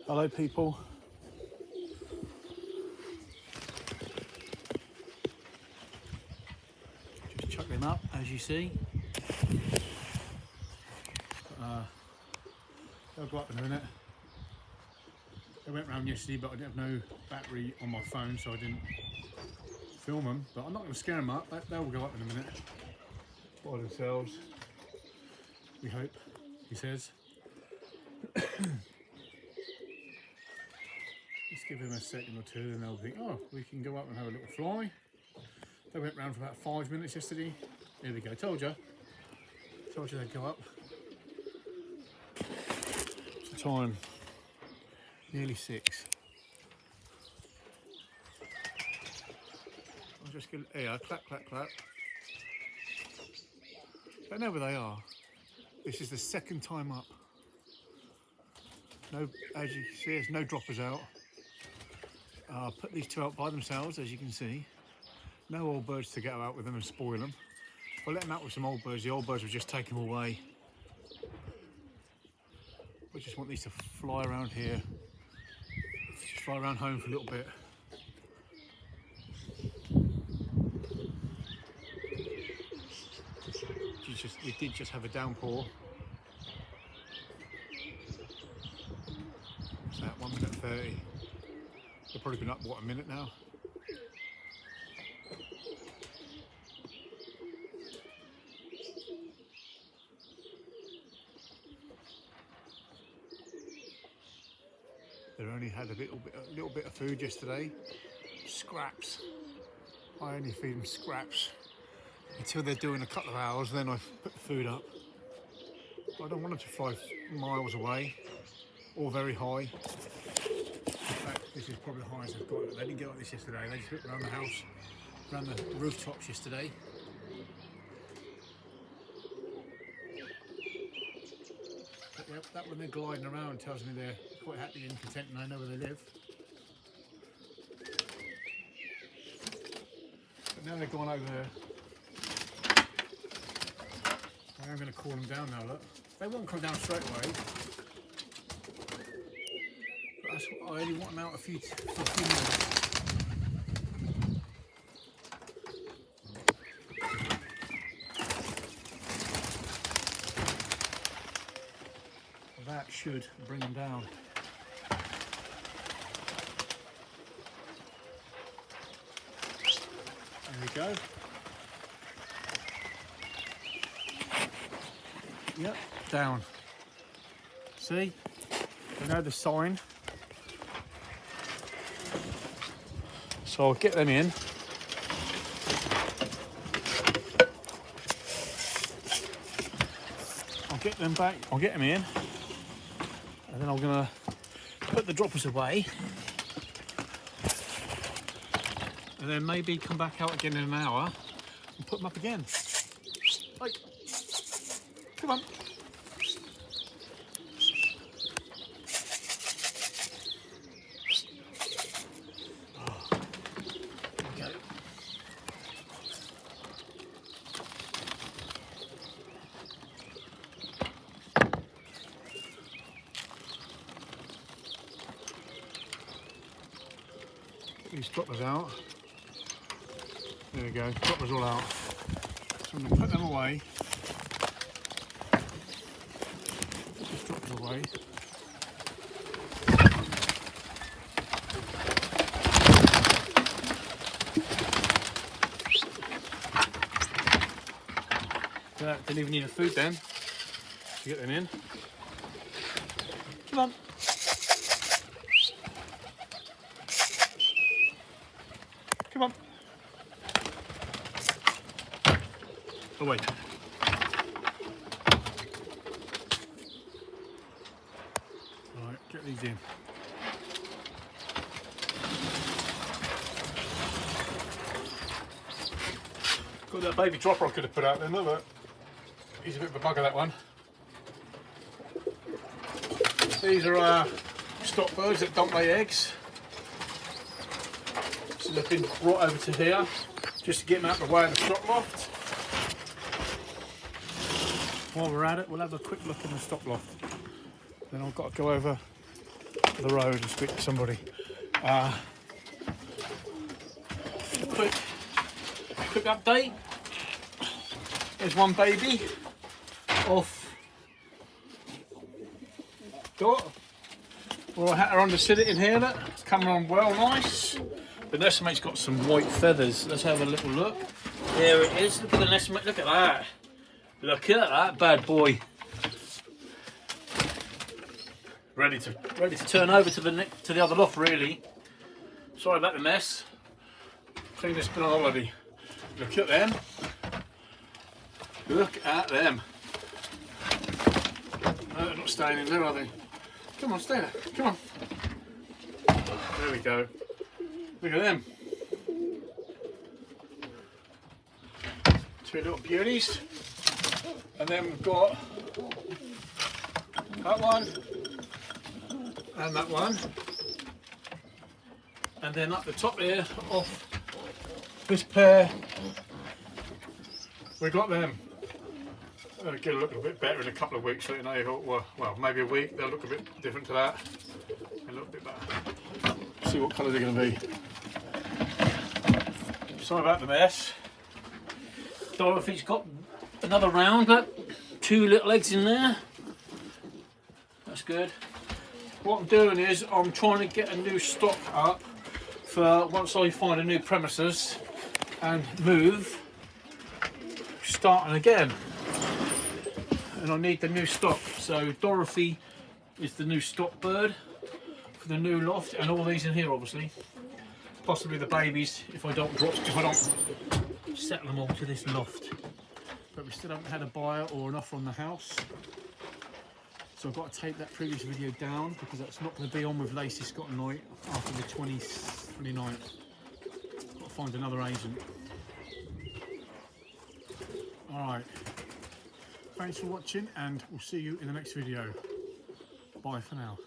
Hello people. Just chuck them up as you see. They'll go up in a minute. They went round yesterday but I didn't have no battery on my phone so I didn't film them, but I'm not going to scare them up. They'll go up in a minute by themselves, we hope, he says. Let's give them a second or two and they'll think, oh, we can go up and have a little fly. They went round for about 5 minutes yesterday. Here we go, told you they'd go up. What's the time? Nearly 6. I'll just get here, clap, clap, clap. Don't know where they are. This is the second time up. No, as you can see, there's no droppers out. Put these two out by themselves, as you can see. No old birds to get out with them and spoil them. If I let them out with some old birds, the old birds would just take them away. We just want these to fly around here. Just fly around home for a little bit. We did just have a downpour. What's that? 1 minute 30. They've probably been up, what, a minute now? They only had a little bit of food yesterday. Scraps. I only feed them scraps until they're doing a couple of hours, then I put the food up. I don't want them to fly miles away or very high. In fact, this is probably the highest I've got. They didn't get like this yesterday. They just went around the house, around the rooftops yesterday. But yep, that when they're gliding around tells me they're quite happy and content and I know where they live. But now they're gone over there. I'm going to call them down now, look. They won't come down straight away. But that's what I only want them out for a few minutes. That should bring them down. There we go. Yep, down. See? They know the sign. So I'll get them in. I'll get them back, I'll get them in. And then I'm gonna put the droppers away. And then maybe come back out again in an hour and put them up again. Like, come on. Oh, there we go. Get these droppers out. There we go, droppers all out. So I'm going to put them away. Just drop it away. Didn't even need a food then to get them in. Come on. Come on. Oh wait. Right, get these in. Got that baby dropper I could have put out there, look. He's a bit of a bugger, that one. These are stock birds that don't lay eggs. So they've been brought over to here just to get them out of the way of the stock loft. While we're at it, we'll have a quick look in the stock loft. Then I've got to go over the road and speak to somebody. Quick update. There's one baby off Dot. Well, I had her under sit it in here. Look, it's coming on well, nice. The nestmate's got some white feathers. Let's have a little look. There it is. Look at the nestmate. Look at that. Look at that bad boy. Ready to turn over to the other loft, really. Sorry about the mess. Cleanest been on holiday. Look at them. Look at them. No, they're not staying in there, are they? Come on, stay there. Come on. There we go. Look at them. Two little beauties. And then we've got that one. And that one. And then up the top here, off this pair, we got them. They'll get a look a bit better in a couple of weeks, so you know, well, maybe a week, they'll look a bit different to that. They'll look a bit better. See what colour they're going to be. Sorry about the mess. Dorothy's got another round, but 2 little eggs in there. That's good. What I'm doing is I'm trying to get a new stock up for once I find a new premises and move, starting again. And I need the new stock. So Dorothy is the new stock bird for the new loft, and all these in here, obviously. Possibly the babies if I don't settle them all to this loft. But we still haven't had a buyer or an offer on the house. So I've got to take that previous video down because that's not going to be on with Lacey Scott and Knight after the 29th. I've got to find another agent. Alright. Thanks for watching, and we'll see you in the next video. Bye for now.